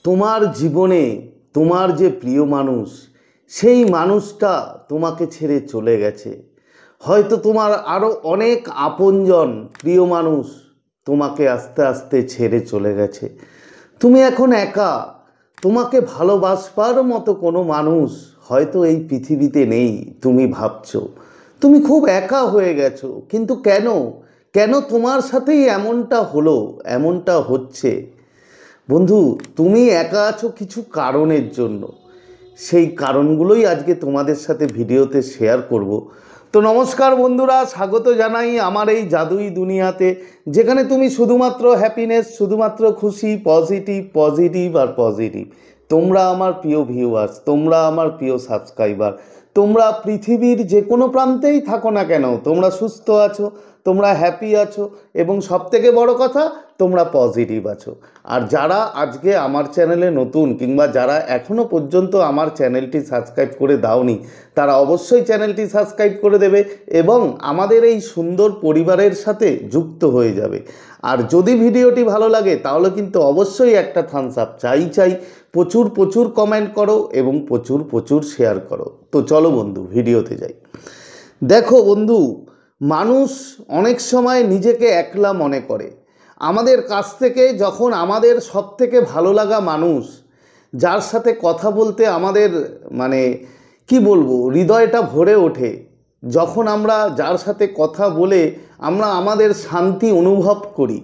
তোমার জীবনে তোমার যে প্রিয় মানুষ সেই মানুষটা তোমাকে ছেড়ে চলে গেছে। হয়তো তোমার আরও অনেক আপনজন প্রিয় মানুষ তোমাকে আস্তে আস্তে ছেড়ে চলে গেছে। তুমি এখন একা। তোমাকে ভালোবাসবার মতো কোনো মানুষ হয়তো এই পৃথিবীতে নেই। তুমি ভাবছো তুমি খুব একা হয়ে গেছো, কিন্তু কেন কেন তোমার সাথেই এমনটা হলো, এমনটা হচ্ছে? বন্ধু, তুমি একা আছো কিছু কারণের জন্য। সেই কারণগুলোই আজকে তোমাদের সাথে ভিডিওতে শেয়ার করব। তো নমস্কার বন্ধুরা, স্বাগত জানাই আমার এই জাদুই দুনিয়াতে, যেখানে তুমি শুধুমাত্র হ্যাপিনেস, শুধুমাত্র খুশি, পজিটিভ পজিটিভ আর পজিটিভ। তোমরা আমার প্রিয় ভিউয়ার্স, তোমরা আমার প্রিয় সাবস্ক্রাইবার, তোমরা পৃথিবীর যে কোনো প্রান্তেই থাকো না কেন, তোমরা সুস্থ আছো, তোমরা হ্যাপি আছো, এবং সবথেকে বড় কথা তোমরা পজিটিভ আছো। আর যারা আজকে আমার চ্যানেলে নতুন, কিংবা যারা এখনও পর্যন্ত আমার চ্যানেলটি সাবস্ক্রাইব করে দাওনি, তারা অবশ্যই চ্যানেলটি সাবস্ক্রাইব করে দেবে এবং আমাদের এই সুন্দর পরিবারের সাথে যুক্ত হয়ে যাবে। আর যদি ভিডিওটি ভালো লাগে তাহলে কিন্তু অবশ্যই একটা থামস আপ চাই। প্রচুর প্রচুর কমেন্ট করো এবং প্রচুর প্রচুর শেয়ার করো। তো চলো বন্ধু, ভিডিওতে যাই। দেখো বন্ধু, মানুষ অনেক সময় নিজেকে একলা মনে করে। আমাদের কাছ থেকে যখন আমাদের সবথেকে ভালো লাগা মানুষ, যার সাথে কথা বলতে আমাদের কি বলবো, হৃদয়টা ভরে ওঠে, যখন আমরা যার সাথে কথা বলে আমরা আমাদের শান্তি অনুভব করি,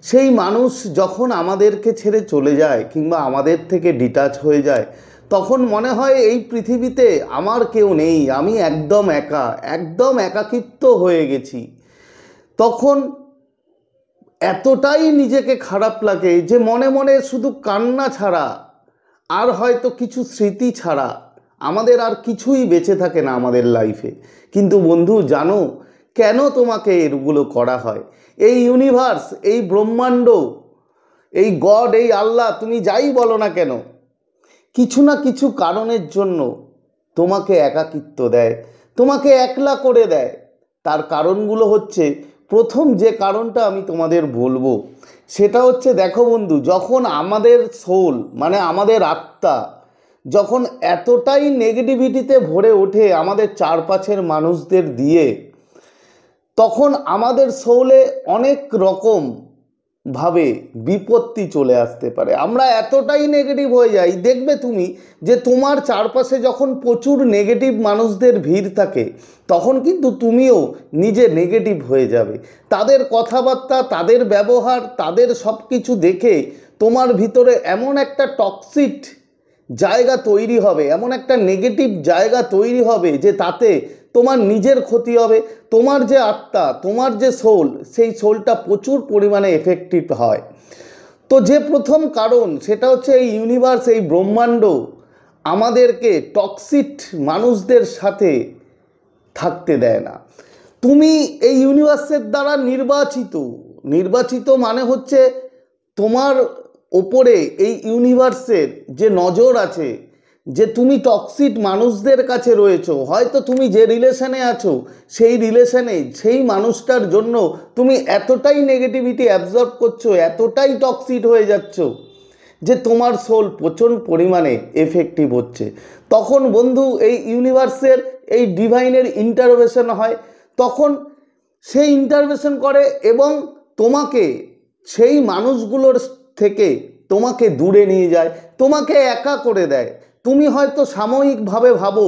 সেই মানুষ যখন আমাদেরকে ছেড়ে চলে যায় কিংবা আমাদের থেকে ডিটাচ হয়ে যায়, তখন মনে হয় এই পৃথিবীতে আমার কেউ নেই, আমি একদম একা, একদম একাকিত্ব হয়ে গেছি। তখন এতটাই নিজেকে খারাপ লাগে যে মনে মনে শুধু কান্না ছাড়া আর হয়তো কিছু স্মৃতি ছাড়া আমাদের আর কিছুই বেঁচে থাকে না আমাদের লাইফে। কিন্তু বন্ধু জানো কেন তোমাকে এগুলো করা হয়? এই ইউনিভার্স, এই ব্রহ্মাণ্ড, এই গড, এই আল্লাহ, তুমি যাই বলো না কেন, কিছু না কিছু কারণের জন্য তোমাকে একাকিত্ব দেয়, তোমাকে একলা করে দেয়। তার কারণগুলো হচ্ছে, প্রথম যে কারণটা আমি তোমাদের বলবো সেটা হচ্ছে, দেখো বন্ধু, যখন আমাদের সোল আমাদের আত্মা যখন এতটাই নেগেটিভিটিতে ভরে ওঠে আমাদের চারপাশের মানুষদের দিয়ে, তখন আমাদের সোলে অনেক রকম ভাবে বিপত্তি চলে আসতে পারে। আমরা এতটাই নেগেটিভ হয়ে যাই, দেখবে তুমি যে তোমার চারপাশে যখন প্রচুর নেগেটিভ মানুষদের ভিড় থাকে, তখন কিন্তু তুমিও নিজে নেগেটিভ হয়ে যাবে। তাদের কথাবার্তা, তাদের ব্যবহার, তাদের সব কিছু দেখে তোমার ভিতরে এমন একটা টক্সিক জায়গা তৈরি হবে, এমন একটা নেগেটিভ জায়গা তৈরি হবে যে তাতে তোমার নিজের ক্ষতি হবে। তোমার যে আত্মা, তোমার যে সোল, সেই সোলটা প্রচুর পরিমাণে এফেক্টিভ হয়। তো যে প্রথম কারণ সেটা হচ্ছে, এই ইউনিভার্স, এই ব্রহ্মাণ্ড আমাদেরকে টক্সিক মানুষদের সাথে থাকতে দেয় না। তুমি এই ইউনিভার্সের দ্বারা নির্বাচিত মানে হচ্ছে তোমার ওপরে এই ইউনিভার্সের যে নজর আছে, যে তুমি টক্সিক মানুষদের কাছে রয়েছো, হয়তো তুমি যে রিলেশনে আছো সেই রিলেশনে সেই মানুষটার জন্য তুমি এতটাই নেগেটিভিটি অ্যাবজর্ব করছো, এতটাই টক্সিক হয়ে যাচ্ছ যে তোমার সোল প্রচণ্ড পরিমাণে এফেক্টিভ হচ্ছে। তখন বন্ধু এই ইউনিভার্সের, এই ডিভাইনের ইন্টারভেনশন হয়। তখন সেই ইন্টারভেনশন করে এবং তোমাকে সেই মানুষগুলোর থেকে তোমাকে দূরে নিয়ে যায়, তোমাকে একা করে দেয়। তুমি হয়তো সাময়িকভাবে ভাবো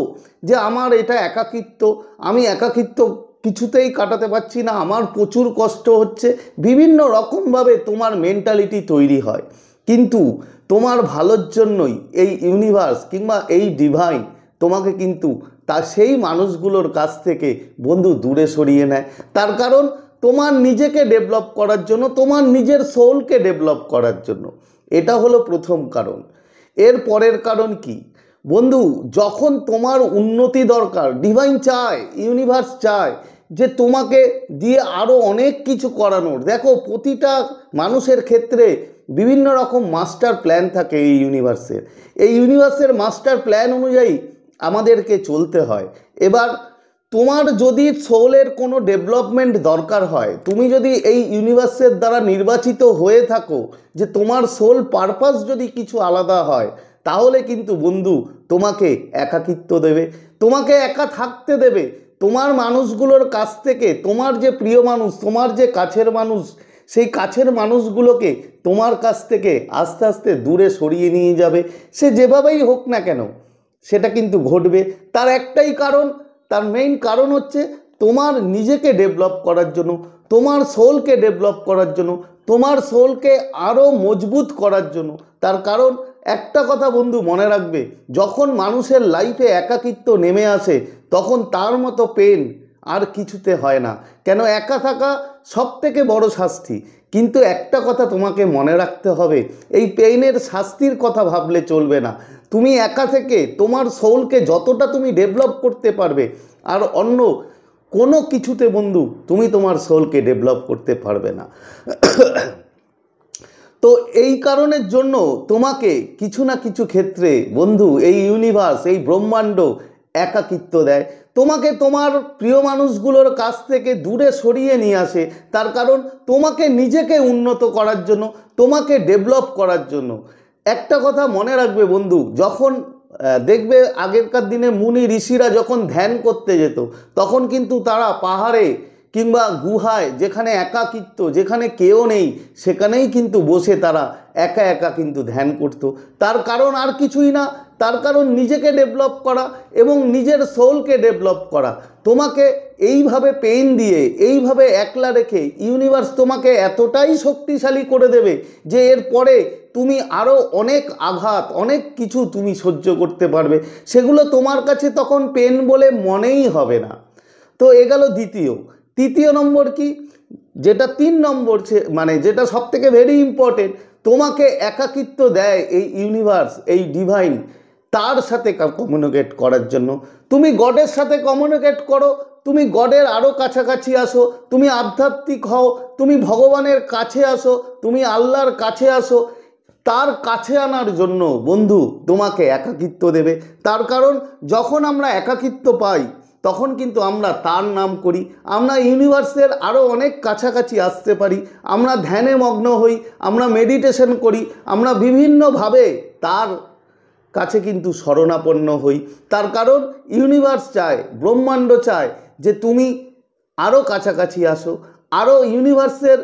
যে আমার এটা একাকিত্ব, আমি একাকিত্ব কিছুতেই কাটাতে পারছি না, আমার প্রচুর কষ্ট হচ্ছে, বিভিন্ন রকমভাবে তোমার মেন্টালিটি তৈরি হয়। কিন্তু তোমার ভালোর জন্যই এই ইউনিভার্স কিংবা এই ডিভাইন তোমাকে কিন্তু সেই মানুষগুলোর কাছ থেকে বন্ধু দূরে সরিয়ে নেয়। তার কারণ তোমার নিজেকে ডেভেলপ করার জন্য, তোমার নিজের সোলকে ডেভেলপ করার জন্য। এটা হলো প্রথম কারণ। এর পরের কারণ কি বন্ধু? যখন তোমার উন্নতি দরকার, ডিভাইন চায়, ইউনিভার্স চায় যে তোমাকে দিয়ে আরও অনেক কিছু করানোর। দেখো, প্রতিটা মানুষের ক্ষেত্রে বিভিন্ন রকম মাস্টার প্ল্যান থাকে এই ইউনিভার্সের। এই ইউনিভার্সের মাস্টার প্ল্যান অনুযায়ী আমাদেরকে চলতে হয়। এবার তোমার যদি সোলের কোনো ডেভেলপমেন্ট দরকার হয়, তুমি যদি এই ইউনিভার্সের দ্বারা নির্বাচিত হয়ে থাকো যে তোমার সোল পারপাস যদি কিছু আলাদা হয়, তাহলে কিন্তু বন্ধু তোমাকে একাকিত্ব দেবে, তোমাকে একা থাকতে দেবে। তোমার মানুষগুলোর কাছ থেকে, তোমার যে প্রিয় মানুষ, তোমার যে কাছের মানুষ, সেই কাছের মানুষগুলোকে তোমার কাছ থেকে আস্তে আস্তে দূরে সরিয়ে নিয়ে যাবে। সে যেভাবেই হোক না কেন সেটা কিন্তু ঘটবে। তার একটাই কারণ, তার মেইন কারণ হচ্ছে তোমার নিজেকে ডেভেলপ করার জন্য, তোমার সোলকে ডেভেলপ করার জন্য, তোমার সোলকে আরও মজবুত করার জন্য। তার কারণ একটা কথা বন্ধু মনে রাখবে, যখন মানুষের লাইফে একাকিত্ব নেমে আসে তখন তার মতো পেন আর কিছুতে হয় না। কেন, একা থাকা সব থেকে বড় শাস্তি। কিন্তু একটা কথা তোমাকে মনে রাখতে হবে, এই পেইনের শাস্তির কথা ভাবলে চলবে না। তুমি একা থেকে তোমার সোলকে যতটা তুমি ডেভেলপ করতে পারবে, আর অন্য কোনো কিছুতে বন্ধু তুমি তোমার সোলকে ডেভেলপ করতে পারবে না। তো এই কারণের জন্য তোমাকে কিছু না কিছু ক্ষেত্রে বন্ধু এই ইউনিভার্স, এই ব্রহ্মাণ্ড একাকিত্ব দেয়, তোমাকে তোমার প্রিয় মানুষগুলোর কাছ থেকে দূরে সরিয়ে নিয়ে আসে। তার কারণ তোমাকে নিজেকে উন্নত করার জন্য, তোমাকে ডেভেলপ করার জন্য। একটা কথা মনে রাখবে বন্ধু, যখন দেখবে আগেরকার দিনে মুনি ঋষিরা যখন ধ্যান করতে যেত, তখন কিন্তু তারা পাহাড়ে কিংবা গুহায়, যেখানে একাকিত্ব, যেখানে কেউ নেই, সেখানেই কিন্তু বসে তারা একা একা কিন্তু ধ্যান করত। তার কারণ আর কিছুই না, তার কারণ নিজেকে ডেভেলপ করা এবং নিজের সোলকে ডেভেলপ করা। তোমাকে এইভাবে পেইন দিয়ে, এইভাবে একলা রেখে ইউনিভার্স তোমাকে এতটাই শক্তিশালী করে দেবে যে এরপরে তুমি আরও অনেক আঘাত, অনেক কিছু তুমি সহ্য করতে পারবে। সেগুলো তোমার কাছে তখন পেন বলে মনেই হবে না। তো এ গেল তৃতীয় নম্বর কি, যেটা 3 নম্বর, মানে যেটা সব থেকে ভেরি ইম্পর্টেন্ট, তোমাকে একাকিত্ব দেয় এই ইউনিভার্স, এই ডিভাইন, তার সাথে কমিউনিকেট করার জন্য। তুমি গডের সাথে কমিউনিকেট করো, তুমি গডের আরও কাছাকাছি আসো, তুমি আধ্যাত্মিক হও, তুমি ভগবানের কাছে আসো, তুমি আল্লাহর কাছে আসো। তার কাছে আনার জন্য বন্ধু তোমাকে একাকিত্ব দেবে। তার কারণ যখন আমরা একাকিত্ব পাই তখন কিন্তু আমরা তার নাম করি, আমরা ইউনিভার্সের আরও অনেক কাছাকাছি আসতে পারি, আমরা ধ্যানে মগ্ন হই, আমরা মেডিটেশন করি, আমরা বিভিন্নভাবে তার কাছে কিন্তু শরণাপন্ন হই। তার কারণ ইউনিভার্স চায়, ব্রহ্মাণ্ড চায় যে তুমি আরও কাছাকাছি আসো, আরও ইউনিভার্সের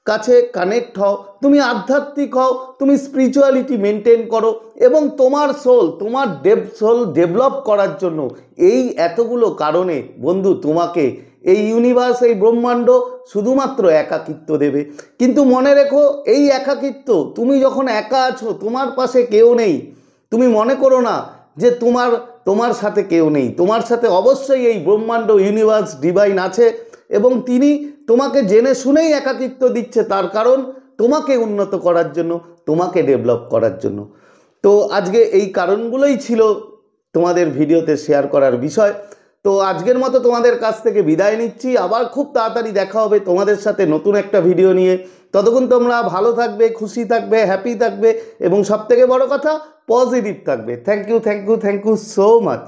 কাছে কানেক্ট হও, তুমি আধ্যাত্মিক হও, তুমি স্পিরিচুয়ালিটি মেনটেন করো এবং তোমার সোল, তোমার সোল ডেভেলপ করার জন্য এই এতগুলো কারণে বন্ধু তোমাকে এই ইউনিভার্স, এই ব্রহ্মাণ্ড শুধুমাত্র একাকিত্ব দেবে। কিন্তু মনে রেখো, এই একাকিত্ব, তুমি যখন একা আছো, তোমার পাশে কেউ নেই, তুমি মনে করো না যে তোমার সাথে কেউ নেই। তোমার সাথে অবশ্যই এই ব্রহ্মাণ্ড, ইউনিভার্স, ডিভাইন আছে এবং তিনি তোমাকে জেনে শুনেই একাকিত্ব দিচ্ছে। তার কারণ তোমাকে উন্নত করার জন্য, তোমাকে ডেভেলপ করার জন্য। তো আজকে এই কারণগুলোই ছিল তোমাদের ভিডিওতে শেয়ার করার বিষয়। তো আজকের মতো তোমাদের কাছ থেকে বিদায় নিচ্ছি। আবার খুব তাড়াতাড়ি দেখা হবে তোমাদের সাথে নতুন একটা ভিডিও নিয়ে। ততক্ষণ তোমরা ভালো থাকবে, খুশি থাকবে, হ্যাপি থাকবে এবং সবথেকে বড় কথা পজিটিভ থাকবে। Thank you so much.